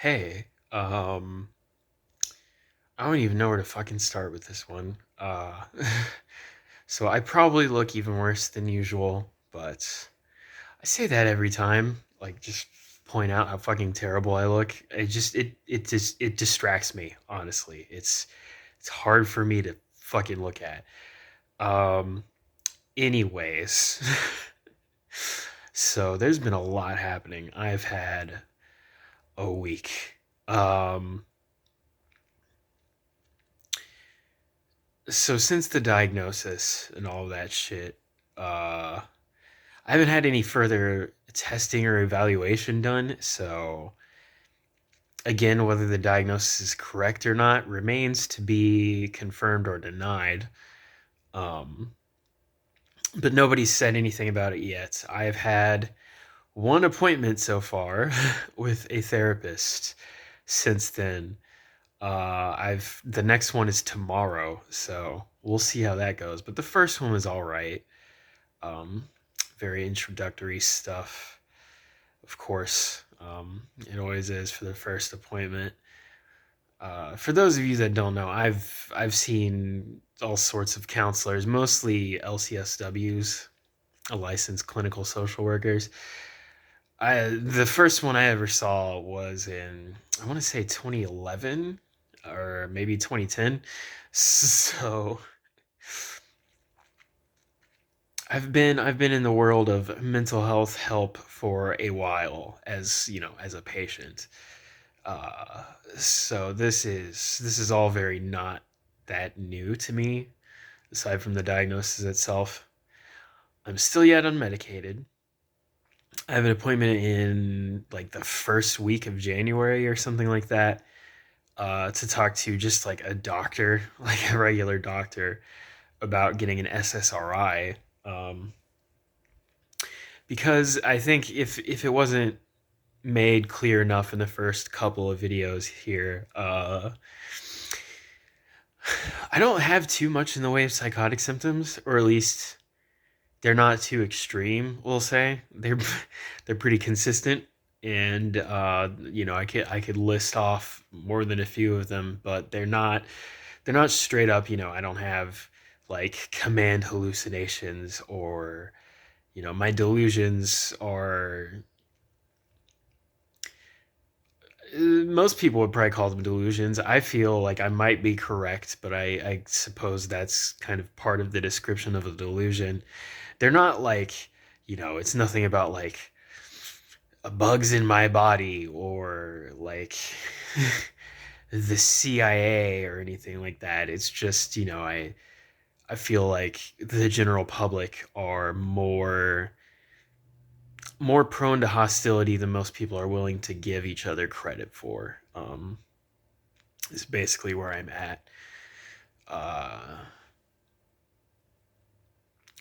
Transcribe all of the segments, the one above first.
Hey, I don't even know where to fucking start with this one. So I probably look even worse than usual, but I say that every time, like just point out how fucking terrible I look. It distracts me, honestly. It's hard for me to fucking look at. Um, anyways, so there's been a lot happening. I've had a week. Um, So since the diagnosis and all that shit, uh, I haven't had any further testing or evaluation done. So again, whether the diagnosis is correct or not remains to be confirmed or denied. Um, but nobody's said anything about it yet. I've had one appointment so far with a therapist since then. I've the next one is tomorrow, so we'll see how that goes. But the first one was all right. Um, Very introductory stuff, of course. It always is for the first appointment. For those of you that don't know, I've seen all sorts of counselors, mostly LCSWs, licensed clinical social workers. The first one I ever saw was in, I want to say, 2011 or maybe 2010. So I've been in the world of mental health help for a while, as you know, as a patient. Uh, so this is all very not that new to me, aside from the diagnosis itself. I'm still yet unmedicated. I have an appointment in like the first week of January or something like that, to talk to just like a doctor, like a regular doctor, about getting an SSRI. Because I think if it wasn't made clear enough in the first couple of videos here, I don't have too much in the way of psychotic symptoms, or at least they're not too extreme. We'll say they're pretty consistent, and I could list off more than a few of them, but they're not straight up. I don't have like command hallucinations, or my delusions are, most people would probably call them delusions. I feel like I might be correct, but I suppose that's kind of part of the description of a delusion. They're not like, it's nothing about like bugs in my body, or like the CIA or anything like that. It's just, I feel like the general public are more prone to hostility than most people are willing to give each other credit for. Is basically where I'm at. Uh,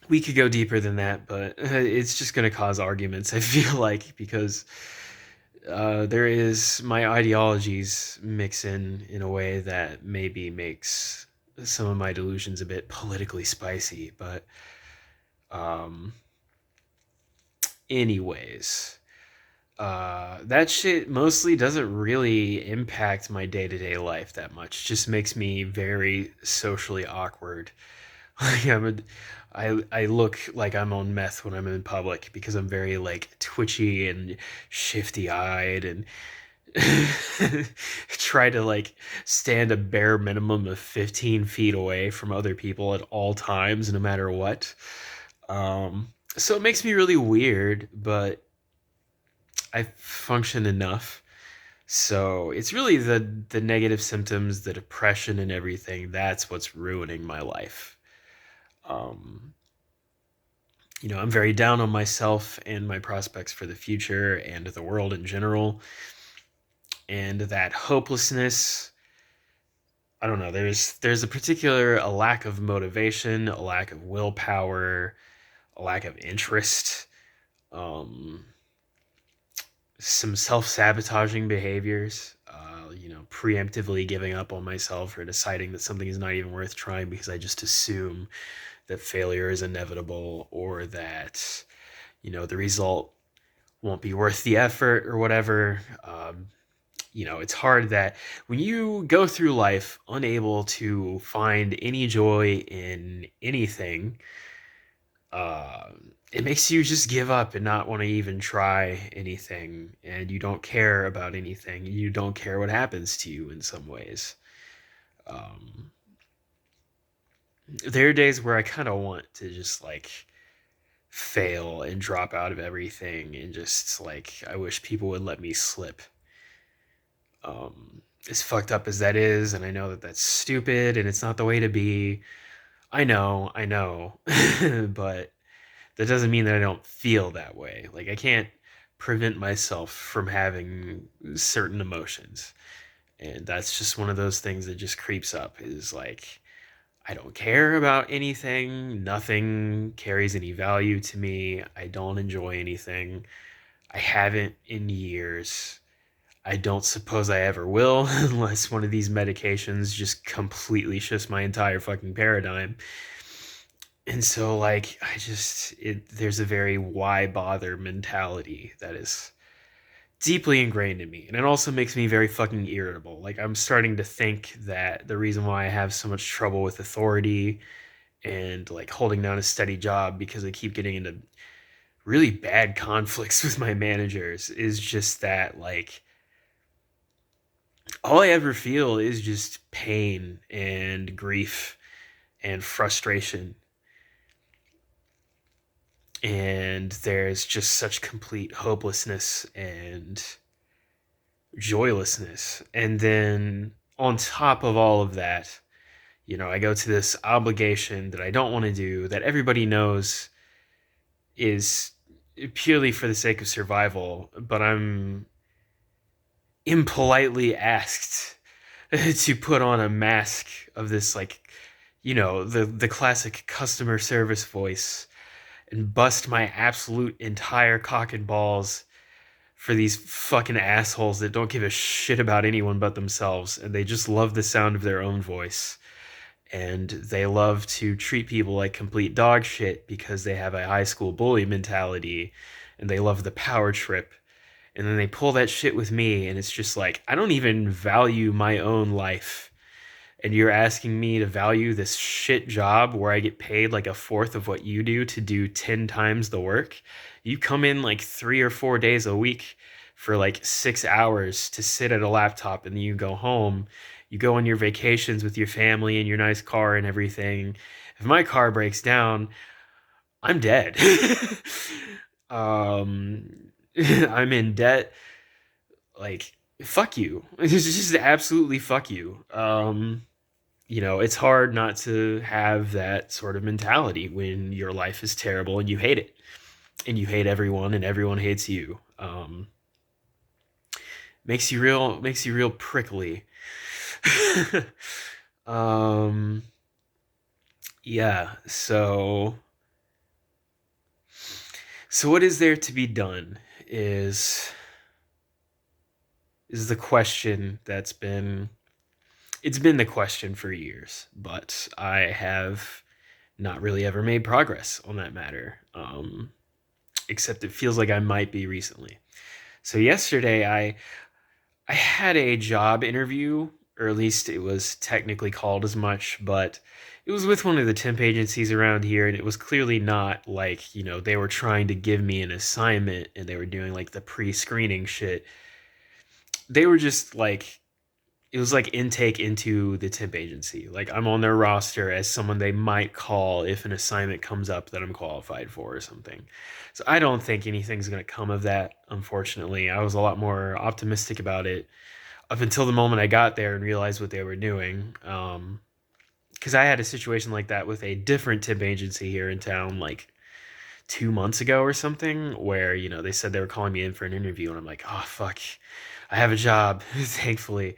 we could go deeper than that, but it's just going to cause arguments, I feel like, because there is my ideologies mix in a way that maybe makes some of my delusions a bit politically spicy. But, um, anyways, that shit mostly doesn't really impact my day to day life that much. Just makes me very socially awkward. Like I look like I'm on meth when I'm in public because I'm very like twitchy and shifty eyed, and try to like stand a bare minimum of 15 feet away from other people at all times, no matter what. So it makes me really weird, but I function enough. So it's really the negative symptoms, the depression and everything, that's what's ruining my life. Um, I'm very down on myself and my prospects for the future and the world in general. And that hopelessness, I don't know, there's a lack of motivation, a lack of willpower, a lack of interest, um, some self-sabotaging behaviors, preemptively giving up on myself, or deciding that something is not even worth trying because I just assume that failure is inevitable, or that the result won't be worth the effort or whatever. it's hard that when you go through life unable to find any joy in anything, uh, it makes you just give up and not want to even try anything, and you don't care about anything, and you don't care what happens to you in some ways. Um, there are days where I kind of want to just like fail and drop out of everything and just like I wish people would let me slip. As fucked up as that is, and I know that that's stupid and it's not the way to be. I know, but that doesn't mean that I don't feel that way. Like I can't prevent myself from having certain emotions. And that's just one of those things that just creeps up is like I don't care about anything. Nothing carries any value to me. I don't enjoy anything. I haven't in years. I don't suppose I ever will unless one of these medications just completely shifts my entire fucking paradigm. And so like there's a very why bother mentality that is deeply ingrained in me. And it also makes me very fucking irritable. Like I'm starting to think that the reason why I have so much trouble with authority and like holding down a steady job because I keep getting into really bad conflicts with my managers is just that like all I ever feel is just pain and grief and frustration. And there's just such complete hopelessness and joylessness. And then on top of all of that, I go to this obligation that I don't want to do, that everybody knows is purely for the sake of survival, but I'm impolitely asked to put on a mask of this, like, the classic customer service voice and bust my absolute entire cock and balls for these fucking assholes that don't give a shit about anyone but themselves, and they just love the sound of their own voice. And they love to treat people like complete dog shit because they have a high school bully mentality, and they love the power trip. And then they pull that shit with me, and it's just like, I don't even value my own life. And you're asking me to value this shit job where I get paid like a fourth of what you do 10 times the work. You come in like 3 or 4 days a week for like 6 hours to sit at a laptop, and then you go home. You go on your vacations with your family and your nice car and everything. If my car breaks down, I'm dead. I'm in debt. Like, fuck you. It's just absolutely fuck you. It's hard not to have that sort of mentality when your life is terrible and you hate it, and you hate everyone and everyone hates you. Makes you real prickly. um, yeah. So what is there to be done is the question that's been it's been the question for years, but I have not really ever made progress on that matter. Except it feels like I might be recently. So yesterday I had a job interview, or at least it was technically called as much, but it was with one of the temp agencies around here, and it was clearly not like, they were trying to give me an assignment and they were doing like the pre-screening shit. They were just like it was like intake into the temp agency. Like I'm on their roster as someone they might call if an assignment comes up that I'm qualified for or something. So I don't think anything's going to come of that, unfortunately. I was a lot more optimistic about it up until the moment I got there and realized what they were doing. Because I had a situation like that with a different temp agency here in town, like 2 months ago or something, where, they said they were calling me in for an interview, and I'm like, oh, fuck, I have a job, thankfully.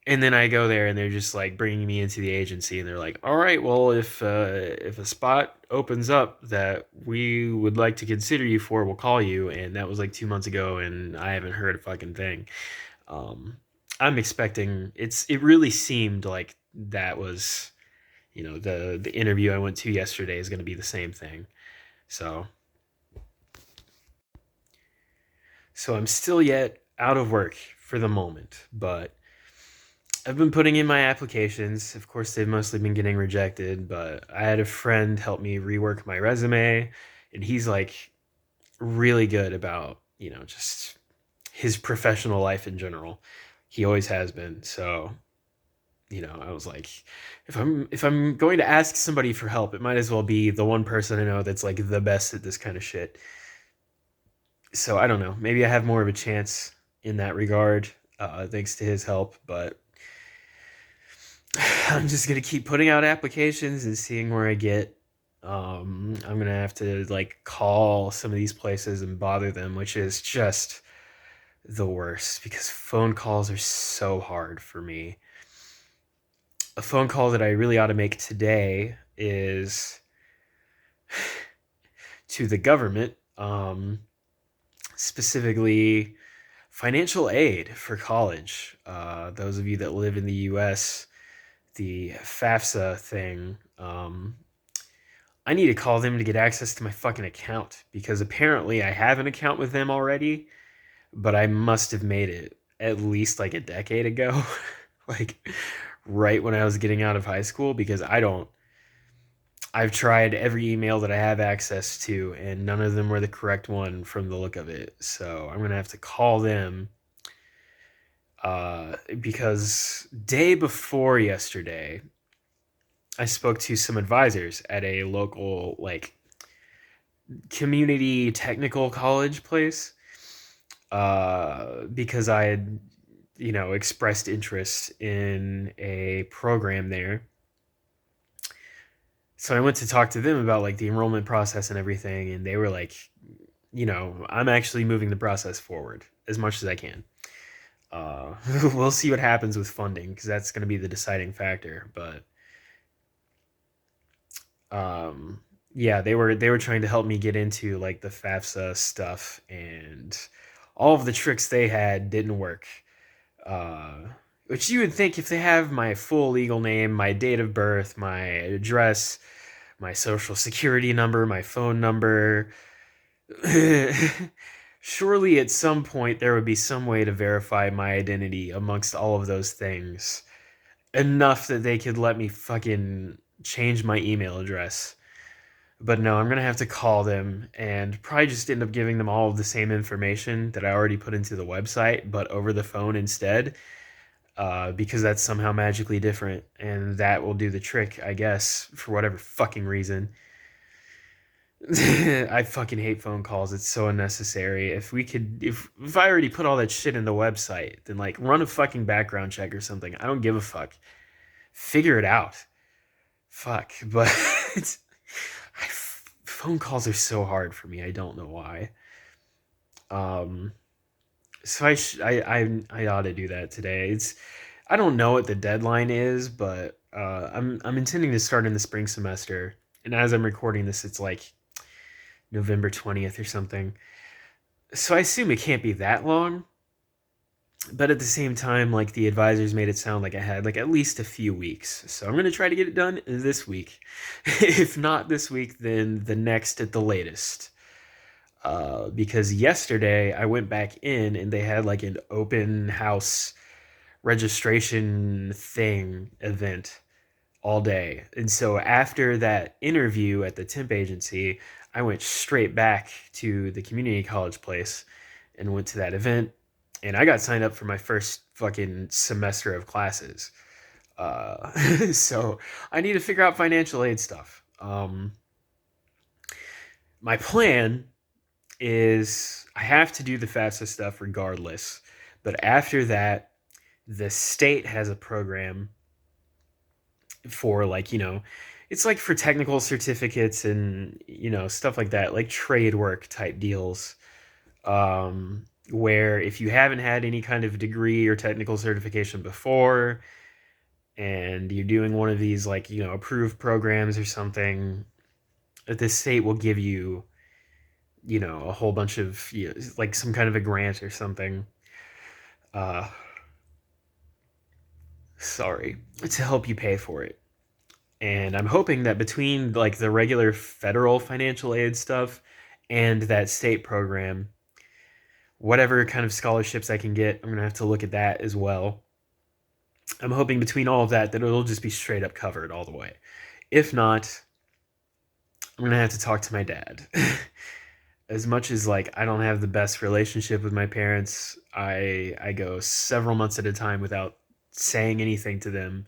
And then I go there, and they're just like bringing me into the agency, and they're like, "All right, well, if a spot opens up that we would like to consider you for, we'll call you." And that was like 2 months ago, and I haven't heard a fucking thing. Um, I'm expecting it really seemed like that was, the interview I went to yesterday is going to be the same thing. So I'm still yet out of work for the moment, but I've been putting in my applications. Of course, they've mostly been getting rejected, but I had a friend help me rework my resume, and he's like really good about, just his professional life in general. He always has been. So, I was like, if I'm going to ask somebody for help, it might as well be the one person I know that's like the best at this kind of shit. So I don't know. Maybe I have more of a chance in that regard, thanks to his help. But I'm just gonna keep putting out applications and seeing where I get. I'm gonna have to like call some of these places and bother them, which is just the worst because phone calls are so hard for me. A phone call that I really ought to make today is to the government, specifically financial aid for college. Those of you that live in the U.S., the FAFSA thing. I need to call them to get access to my fucking account because apparently I have an account with them already, but I must have made it at least like a decade ago, like right when I was getting out of high school because I don't. I've tried every email that I have access to, and none of them were the correct one from the look of it. So I'm gonna have to call them because day before yesterday, I spoke to some advisors at a local like community technical college place because I had expressed interest in a program there. So I went to talk to them about like the enrollment process and everything, and they were like, I'm actually moving the process forward as much as I can. Uh, we'll see what happens with funding because that's going to be the deciding factor. But um, yeah, they were trying to help me get into like the FAFSA stuff, and all of the tricks they had didn't work. Uh, which you would think if they have my full legal name, my date of birth, my address, my social security number, my phone number, surely at some point there would be some way to verify my identity amongst all of those things enough that they could let me fucking change my email address. But no, I'm gonna have to call them and probably just end up giving them all of the same information that I already put into the website, but over the phone instead, because that's somehow magically different, and that will do the trick, I guess, for whatever fucking reason. I fucking hate phone calls. It's so unnecessary. If I already put all that shit in the website, then like run a fucking background check or something. I don't give a fuck. Figure it out. Fuck, but phone calls are so hard for me. I don't know why. Um, so I ought to do that today. I don't know what the deadline is, but I'm intending to start in the spring semester. And as I'm recording this, it's like November 20th or something. So I assume it can't be that long. But at the same time, like the advisors made it sound like I had like at least a few weeks. So I'm gonna try to get it done this week. If not this week, then the next at the latest. Because yesterday I went back in and they had like an open house registration thing event all day. And so after that interview at the temp agency, I went straight back to the community college place and went to that event. And I got signed up for my first fucking semester of classes. So I need to figure out financial aid stuff. My plan is I have to do the FAFSA stuff regardless. But after that, the state has a program for like, it's like for technical certificates and, stuff like that, like trade work type deals. Where if you haven't had any kind of degree or technical certification before and you're doing one of these like, approved programs or something, that the state will give you, a whole bunch of, like some kind of a grant or something. Uh, sorry, to help you pay for it. And I'm hoping that between like the regular federal financial aid stuff and that state program, whatever kind of scholarships I can get, I'm gonna have to look at that as well. I'm hoping between all of that it'll just be straight up covered all the way. If not, I'm gonna have to talk to my dad. As much as like I don't have the best relationship with my parents, I go several months at a time without saying anything to them.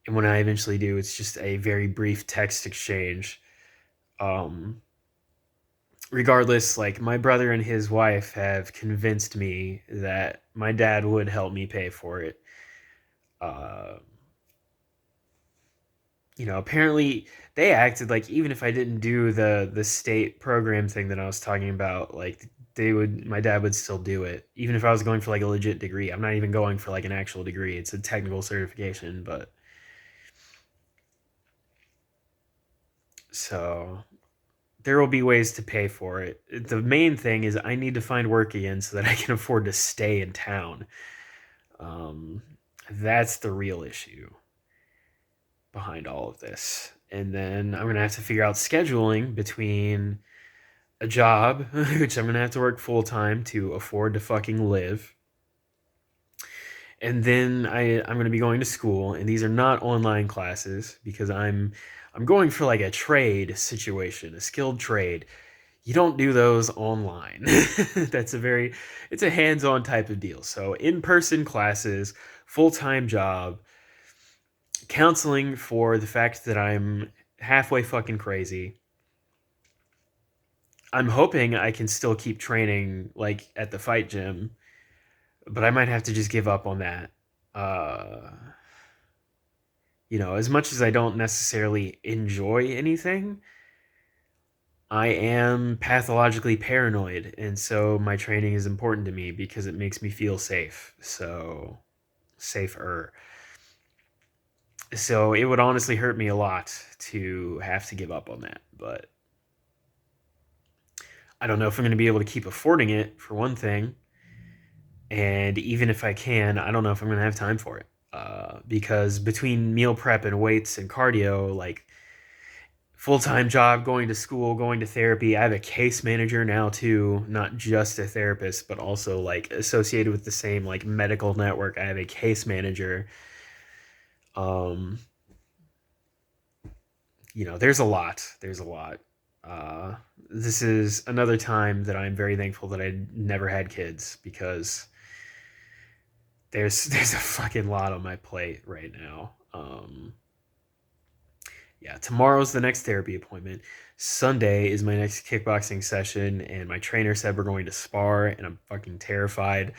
And when I eventually do, it's just a very brief text exchange. Um, Regardless, like my brother and his wife have convinced me that my dad would help me pay for it. Uh, Apparently they acted like even if I didn't do the state program thing that I was talking about, like my dad would still do it. Even if I was going for like a legit degree. I'm not even going for like an actual degree. It's a technical certification, but so there will be ways to pay for it. The main thing is I need to find work again so that I can afford to stay in town. Um, that's the real issue behind all of this. And then I'm going to have to figure out scheduling between a job, which I'm going to have to work full time to afford to fucking live. And then I'm going to be going to school, and these are not online classes because I'm going for like a trade situation, a skilled trade. You don't do those online. That's a very it's a hands-on type of deal. So in-person classes, full-time job, counseling for the fact that I'm halfway fucking crazy. I'm hoping I can still keep training like at the fight gym, but I might have to just give up on that. Uh, as much as I don't necessarily enjoy anything, I am pathologically paranoid, and so my training is important to me because it makes me feel safe. So, safer. So, it would honestly hurt me a lot to have to give up on that, but I don't know if I'm going to be able to keep affording it, for one thing. And even if I can, I don't know if I'm going to have time for it. Because between meal prep and weights and cardio, like full time job, going to school, going to therapy. I have a case manager now too, not just a therapist, but also like associated with the same like medical network. I have a case manager. Um, there's a lot. There's a lot. Uh, this is another time that I'm very thankful that I never had kids because there's a fucking lot on my plate right now. Yeah, tomorrow's the next therapy appointment. Sunday is my next kickboxing session, and my trainer said we're going to spar, and I'm fucking terrified.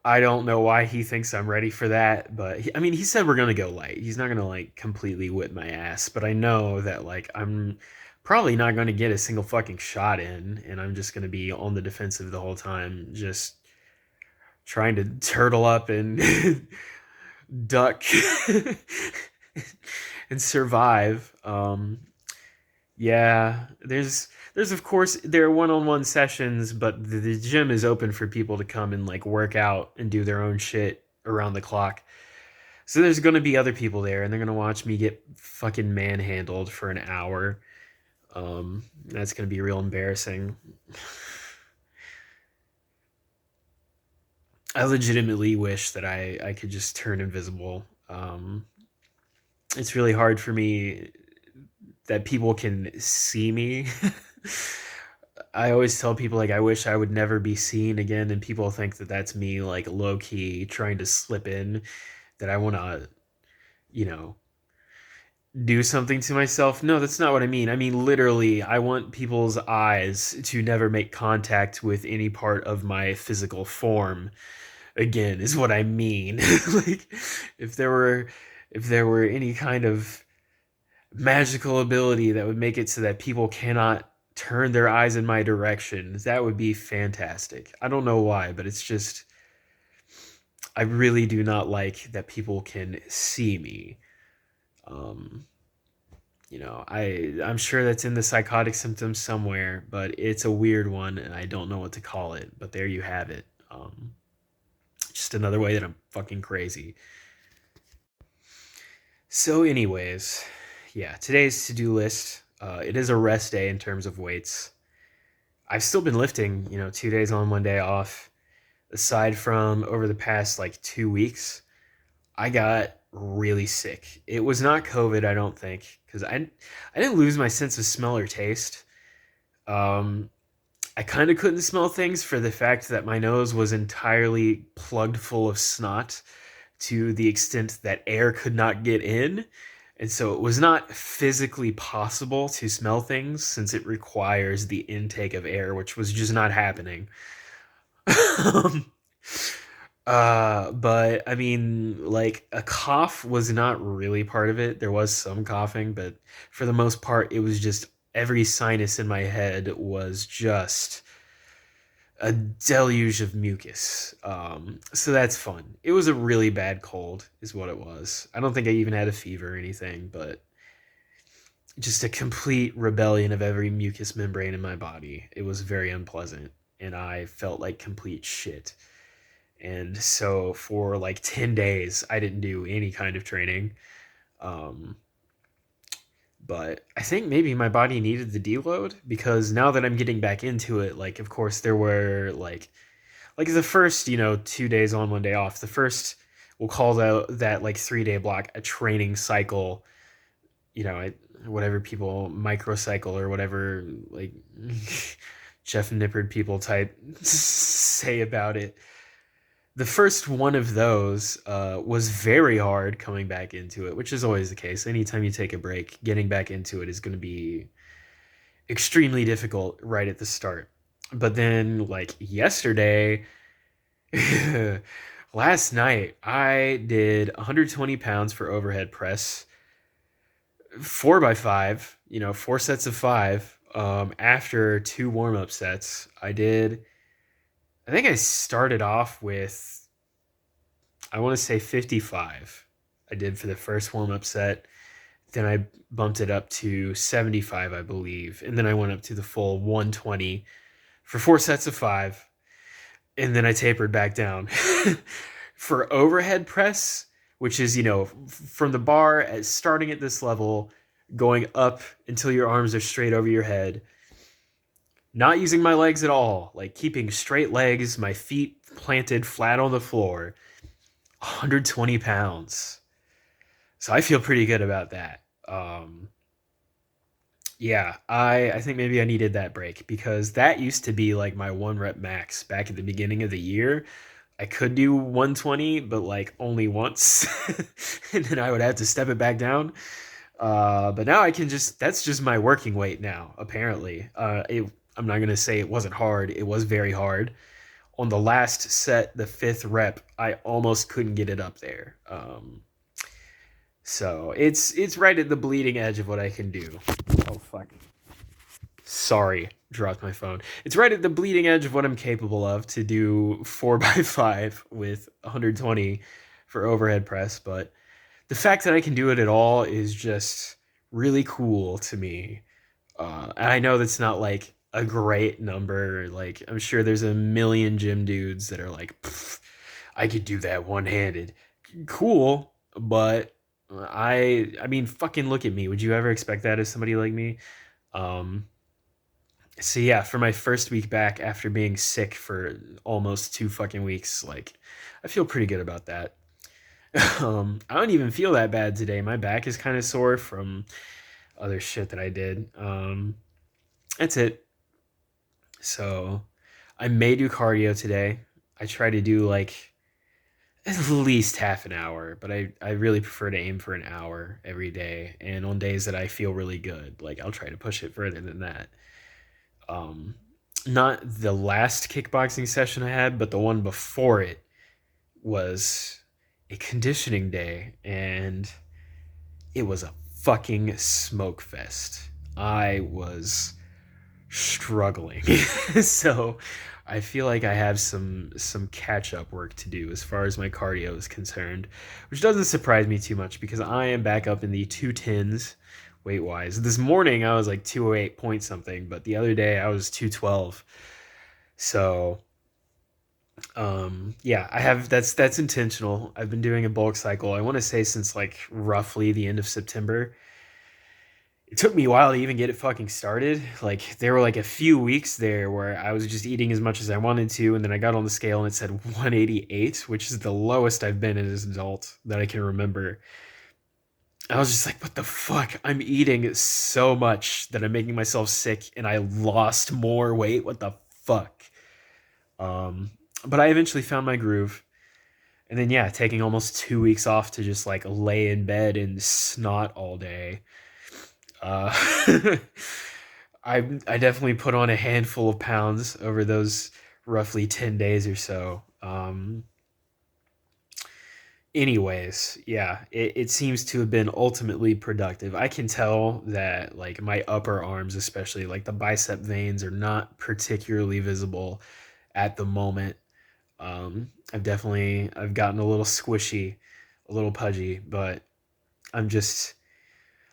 I don't know why he thinks I'm ready for that, but I mean, he said we're gonna go light. He's not gonna like completely whip my ass, but I know that like I'm probably not gonna get a single fucking shot in, and I'm just gonna be on the defensive the whole time, just trying to turtle up and duck and survive. Yeah, there's of course there are one-on-one sessions, but the gym is open for people to come and like work out and do their own shit around the clock. So there's gonna be other people there, and they're gonna watch me get fucking manhandled for an hour. That's gonna be real embarrassing. I legitimately wish that I could just turn invisible. It's really hard for me that people can see me. I always tell people like I wish I would never be seen again, and people think that that's me like low key trying to slip in that I want to, you know, do something to myself. No, that's not what I mean. I mean literally, I want people's eyes to never make contact with any part of my physical form again is what I mean. Like if there were if there were any kind of magical ability that would make it so that people cannot turn their eyes in my direction, that would be fantastic. I don't know why, but it's just I really do not like that people can see me. Um, I'm sure that's in the psychotic symptoms somewhere, but it's a weird one and I don't know what to call it. But there you have it. Just another way that I'm fucking crazy. So, anyways, yeah, today's to do list. It is a rest day in terms of weights. I've still been lifting, 2 days on, 1 day off. Aside from over the past like 2 weeks, I got really sick. It was not COVID, I don't think, because I didn't lose my sense of smell or taste. Um, I kind of couldn't smell things for the fact that my nose was entirely plugged full of snot to the extent that air could not get in. And so it was not physically possible to smell things since it requires the intake of air, which was just not happening. um, but I mean, like a cough was not really part of it. There was some coughing, but for the most part, it was just every sinus in my head was just a deluge of mucus. So that's fun. It was a really bad cold, is what it was. I don't think I even had a fever or anything, but just a complete rebellion of every mucous membrane in my body. It was very unpleasant, and I felt like complete shit. And so for like 10 days, I didn't do any kind of training. Um, but I think maybe my body needed the deload because now that I'm getting back into it, like, of course, there were like the first 2 days on, 1 day off. The first, we'll call that like 3 day block a training cycle. Whatever people microcycle or whatever, like Jeff Nippard people type say about it. The first one of those was very hard coming back into it, which is always the case. Anytime you take a break, getting back into it is going to be extremely difficult right at the start. But then, like yesterday, last night, I did 120 pounds for overhead press, 4x5, 4 sets of 5. After 2 warm up sets, I think I started off with, I want to say 55. I did for the first warm up set. Then I bumped it up to 75, I believe. And then I went up to the full 120 for 4 sets of 5. And then I tapered back down. For overhead press, which is, from the bar starting at this level, going up until your arms are straight over your head, not using my legs at all, like keeping straight legs, my feet planted flat on the floor, 120 pounds. So I feel pretty good about that. Yeah, I think maybe I needed that break because that used to be like my 1 rep max back at the beginning of the year. I could do 120, but like only once, and then I would have to step it back down. But now I can that's just my working weight now, apparently. I'm not going to say it wasn't hard. It was very hard. On the last set, the 5th rep, I almost couldn't get it up there. So it's right at the bleeding edge of what I can do. Oh fuck. Sorry, dropped my phone. It's right at the bleeding edge of what I'm capable of to do 4x5 with 120 for overhead press, but the fact that I can do it at all is just really cool to me. And I know that's not like a great number. Like, I'm sure there's a million gym dudes that are like, I could do that one-handed. Cool, but I mean, fucking look at me. Would you ever expect that of somebody like me? Um, so yeah, for my first week back after being sick for almost 2 fucking weeks, like, I feel pretty good about that. I don't even feel that bad today. My back is kind of sore from other shit that I did. That's it. So I may do cardio today. I try to do like at least half an hour, but I really prefer to aim for an hour every day. And on days that I feel really good, like I'll try to push it further than that. Um, Not the last kickboxing session I had, but the one before it was a conditioning day, and it was a fucking smoke fest. I was struggling. So I feel like I have some catch up work to do as far as my cardio is concerned, which doesn't surprise me too much because I am back up in the 210s weight wise. This morning I was like 208 point something, but the other day I was 212. So yeah, I have that's intentional. I've been doing a bulk cycle, I want to say, since like roughly the end of September. It took me a while to even get it fucking started. Like there were like a few weeks there where I was just eating as much as I wanted to, and then I got on the scale and it said 188, which is the lowest I've been as an adult that I can remember. I was just like, what the fuck? I'm eating so much that I'm making myself sick and I lost more weight. What the fuck? Um, but I eventually found my groove. And then yeah, taking almost 2 weeks off to just like lay in bed and snot all day. Uh, I definitely put on a handful of pounds over those roughly 10 days or so. Anyways, yeah, it seems to have been ultimately productive. I can tell that like my upper arms, especially like the bicep veins, are not particularly visible at the moment. I've gotten a little squishy, a little pudgy, but I'm just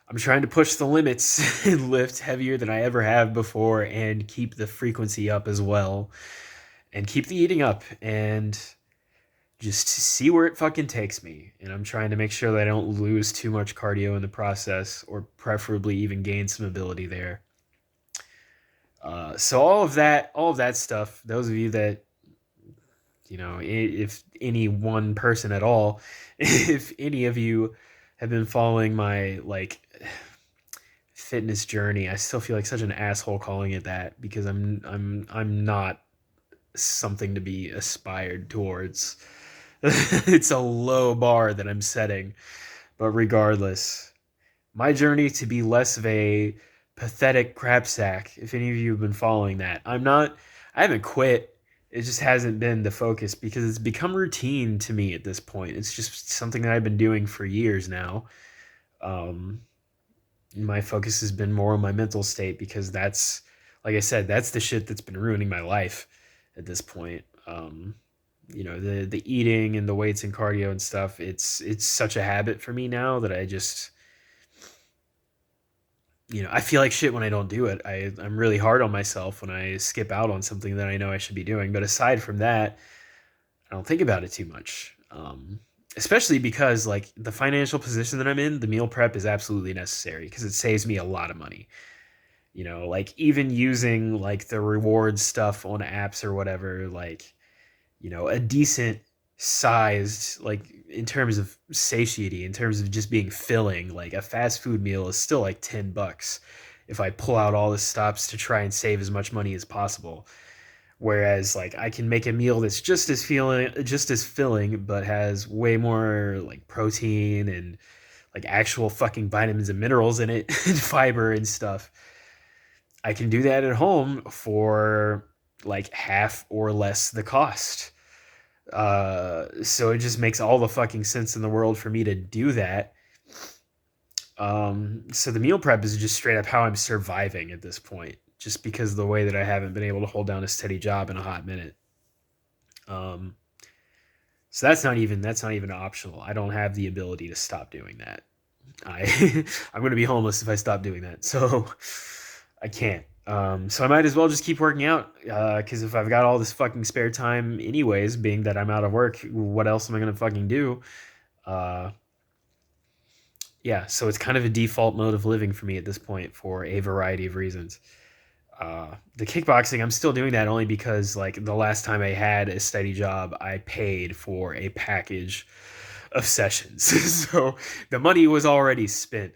I'm trying to push the limits and lift heavier than I ever have before and keep the frequency up as well and keep the eating up and just see where it fucking takes me. And I'm trying to make sure that I don't lose too much cardio in the process or preferably even gain some ability there. So all of that stuff, those of you that, if any one person at all, if any of you have been following my like fitness journey, I still feel like such an asshole calling it that because I'm not something to be aspired towards. It's a low bar that I'm setting, but regardless, my journey to be less of a pathetic crap sack. If any of you have been following that, I haven't quit. It just hasn't been the focus because it's become routine to me at this point. It's just something that I've been doing for years now. Um, my focus has been more on my mental state because that's, like I said, that's the shit that's been ruining my life at this point. The eating and the weights and cardio and stuff. It's such a habit for me now that I just, I feel like shit when I don't do it. I'm really hard on myself when I skip out on something that I know I should be doing. But aside from that, I don't think about it too much. Especially because like the financial position that I'm in, the meal prep is absolutely necessary because it saves me a lot of money. Like even using like the reward stuff on apps or whatever, like, a decent sized, like in terms of satiety, in terms of just being filling, like a fast food meal is still like $10 if I pull out all the stops to try and save as much money as possible. Whereas like I can make a meal that's just as filling, but has way more like protein and like actual fucking vitamins and minerals in it and fiber and stuff. I can do that at home for like half or less the cost. So it just makes all the fucking sense in the world for me to do that. So the meal prep is just straight up how I'm surviving at this point, just because of the way that I haven't been able to hold down a steady job in a hot minute. Um, so that's not even optional. I don't have the ability to stop doing that. I'm going to be homeless if I stop doing that. So I can't. So I might as well just keep working out because if I've got all this fucking spare time, anyways, being that I'm out of work, what else am I gonna fucking do? Uh, yeah, so it's kind of a default mode of living for me at this point for a variety of reasons. The kickboxing, I'm still doing that only because like the last time I had a steady job, I paid for a package of sessions, so the money was already spent.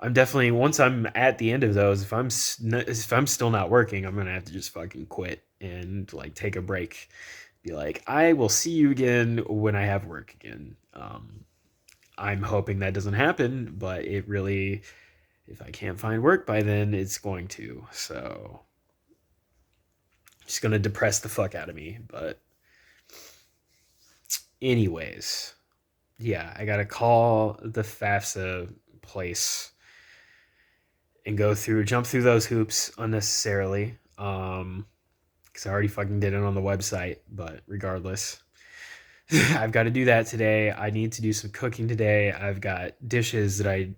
I'm definitely once I'm at the end of those, if I'm still not working, I'm gonna have to just fucking quit and like take a break. Be like, I will see you again when I have work again. I'm hoping that doesn't happen, but it really, if I can't find work by then, it's going to. So, it's gonna depress the fuck out of me. But, anyways, yeah, I gotta call the FAFSA place and jump through those hoops unnecessarily. Because I already fucking did it on the website, but regardless, I've got to do that today. I need to do some cooking today. I've got dishes that I'm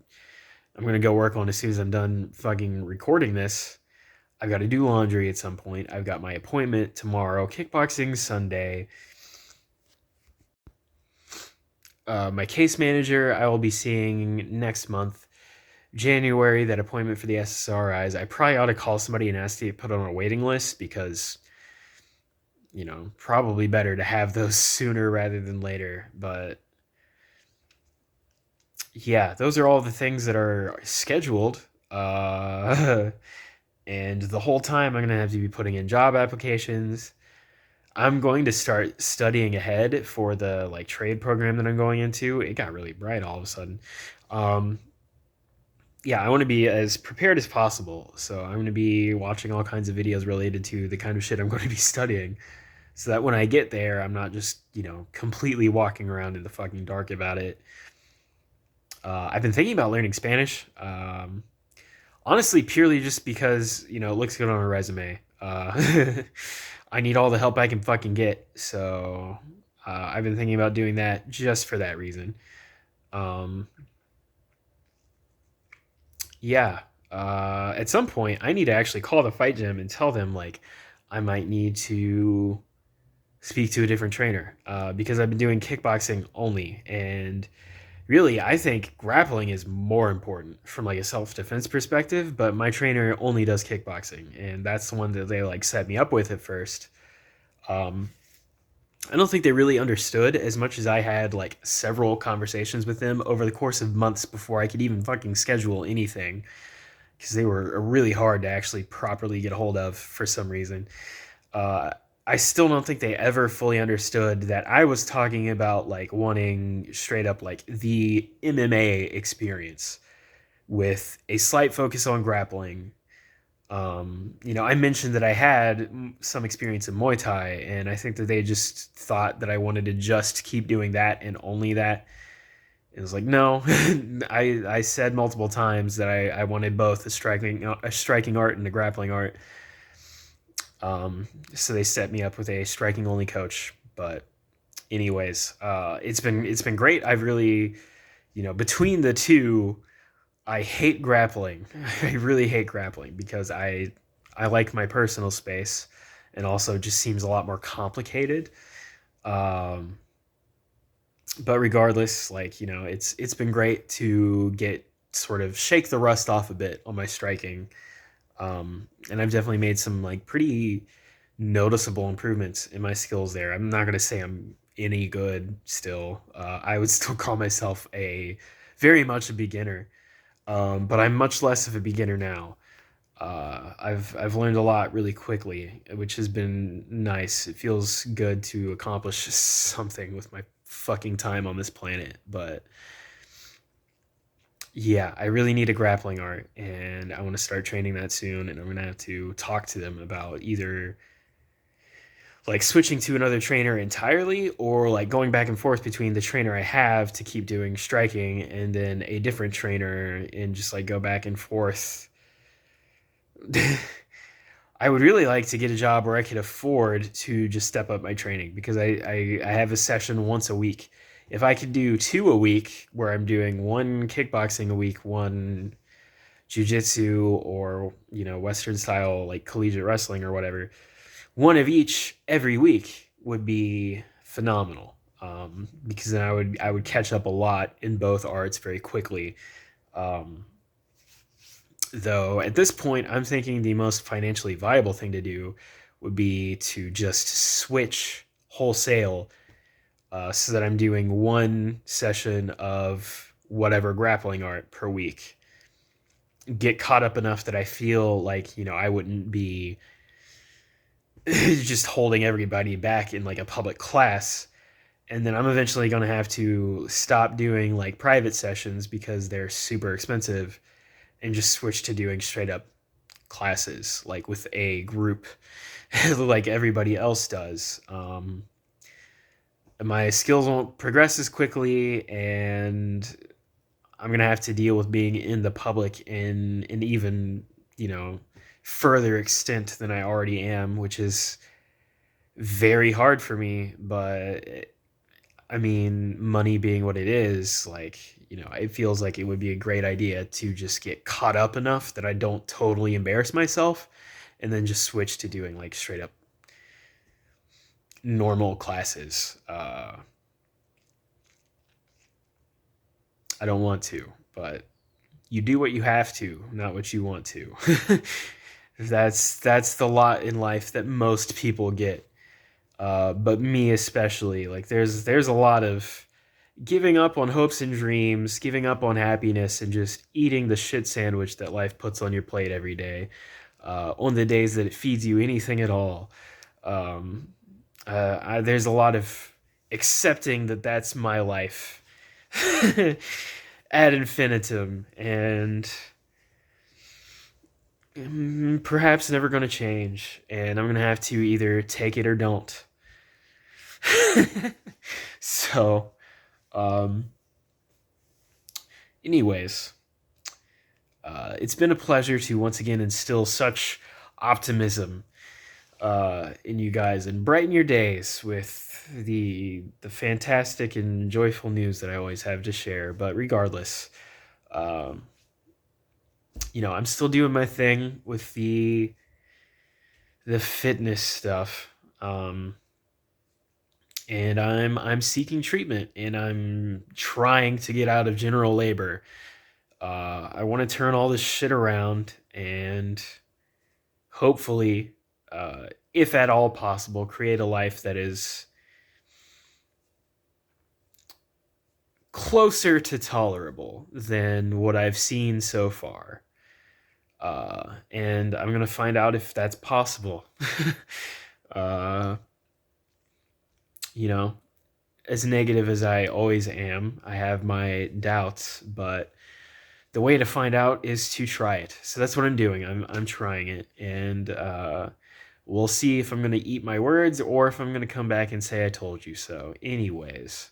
gonna go work on as soon as I'm done fucking recording this. I've got to do laundry at some point. I've got my appointment tomorrow, kickboxing Sunday. My case manager I will be seeing next month, January, that appointment for the SSRIs, I probably ought to call somebody and ask to get put on a waiting list because, probably better to have those sooner rather than later. But yeah, those are all the things that are scheduled. And the whole time I'm going to have to be putting in job applications. I'm going to start studying ahead for the like trade program that I'm going into. It got really bright all of a sudden. Um, yeah, I want to be as prepared as possible. So I'm going to be watching all kinds of videos related to the kind of shit I'm going to be studying, so that when I get there, I'm not just completely walking around in the fucking dark about it. I've been thinking about learning Spanish. Honestly, purely just because it looks good on a resume. I need all the help I can fucking get, so I've been thinking about doing that just for that reason. Um, yeah. At some point, I need to actually call the fight gym and tell them like I might need to speak to a different trainer because I've been doing kickboxing only, and really, I think grappling is more important from like a self defense perspective. But my trainer only does kickboxing, and that's the one that they like set me up with at first. Um, I don't think they really understood as much as I had like several conversations with them over the course of months before I could even fucking schedule anything, because they were really hard to actually properly get a hold of for some reason. Uh, I still don't think they ever fully understood that I was talking about like wanting straight up like the MMA experience with a slight focus on grappling. I mentioned that I had some experience in Muay Thai, and I think that they just thought that I wanted to just keep doing that and only that. It was like, no, I said multiple times that I wanted both a striking art and a grappling art. So they set me up with a striking only coach. But anyways, it's been great. I've really, between the two, I hate grappling. I really hate grappling because I like my personal space, and also just seems a lot more complicated. Um, but regardless, like it's been great to get sort of shake the rust off a bit on my striking. And I've definitely made some like pretty noticeable improvements in my skills there. I'm not gonna say I'm any good still. I would still call myself a very much a beginner, but I'm much less of a beginner now. I've learned a lot really quickly, which has been nice. It feels good to accomplish something with my fucking time on this planet. But yeah, I really need a grappling art, and I want to start training that soon. And I'm gonna have to talk to them about either like switching to another trainer entirely, or like going back and forth between the trainer I have to keep doing striking and then a different trainer, and just like go back and forth. I would really like to get a job where I could afford to just step up my training, because I have a session once a week. If I could do two a week, where I'm doing one kickboxing a week, one jujitsu, or Western style like collegiate wrestling or whatever, one of each every week would be phenomenal. Because then I would catch up a lot in both arts very quickly. Um, though at this point, I'm thinking the most financially viable thing to do would be to just switch wholesale, so that I'm doing one session of whatever grappling art per week. Get caught up enough that I feel like I wouldn't be just holding everybody back in like a public class. And then I'm eventually going to have to stop doing like private sessions because they're super expensive, and just switch to doing straight up classes like with a group like everybody else does. My skills won't progress as quickly, and I'm gonna have to deal with being in the public in an even you know further extent than I already am, which is very hard for me. But I mean, money being what it is, like, it feels like it would be a great idea to just get caught up enough that I don't totally embarrass myself, and then just switch to doing like straight up normal classes. I don't want to, but You do what you have to, not what you want to. That's the lot in life that most people get, but me especially. Like there's a lot of giving up on hopes and dreams, giving up on happiness, and just eating the shit sandwich that life puts on your plate every day, on the days that it feeds you anything at all. Um, there's a lot of accepting that that's my life ad infinitum, and perhaps never going to change. And I'm going to have to either take it or don't. So, um, anyways, it's been a pleasure to once again instill such optimism in you guys and brighten your days with the fantastic and joyful news that I always have to share. But regardless, um, I'm still doing my thing with the fitness stuff, and I'm seeking treatment, and I'm trying to get out of general labor. I want to turn all this shit around, and hopefully, if at all possible, create a life that is closer to tolerable than what I've seen so far. And I'm gonna find out if that's possible. uh, as negative as I always am, I have my doubts, but the way to find out is to try it. So that's what I'm doing. I'm trying it, and we'll see if I'm gonna eat my words or if I'm gonna come back and say I told you so. Anyways,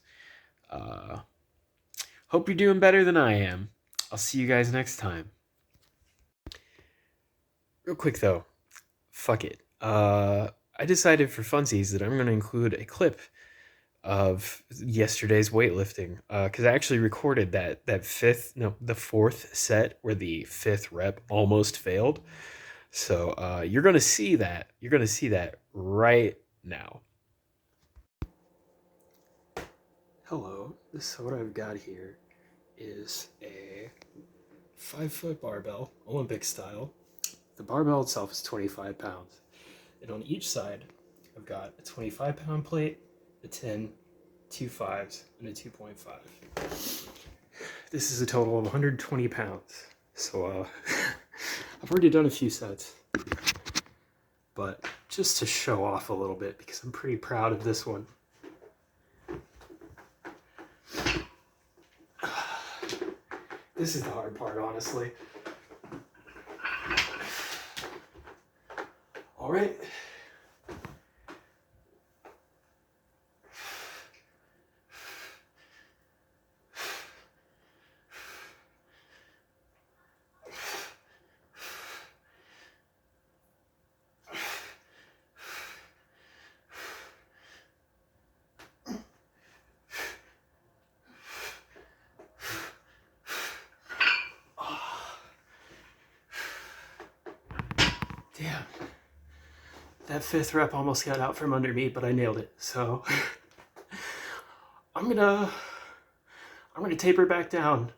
hope you're doing better than I am. I'll see you guys next time. Real quick though, fuck it. I decided for funsies that I'm gonna include a clip of yesterday's weightlifting, because I actually recorded the fourth set where the fifth rep almost failed. So you're gonna see that. You're gonna see that right now. Hello. So what I've got here is a 5-foot barbell, Olympic style. The barbell itself is 25 pounds. And on each side, I've got a 25-pound plate, a 10, 2 5s, and a 2.5. This is a total of 120 pounds. So I've already done a few sets. But just to show off a little bit, because I'm pretty proud of this one. This is the hard part, honestly. All right. Damn. That fifth rep almost got out from under me, but I nailed it. So I'm gonna taper back down.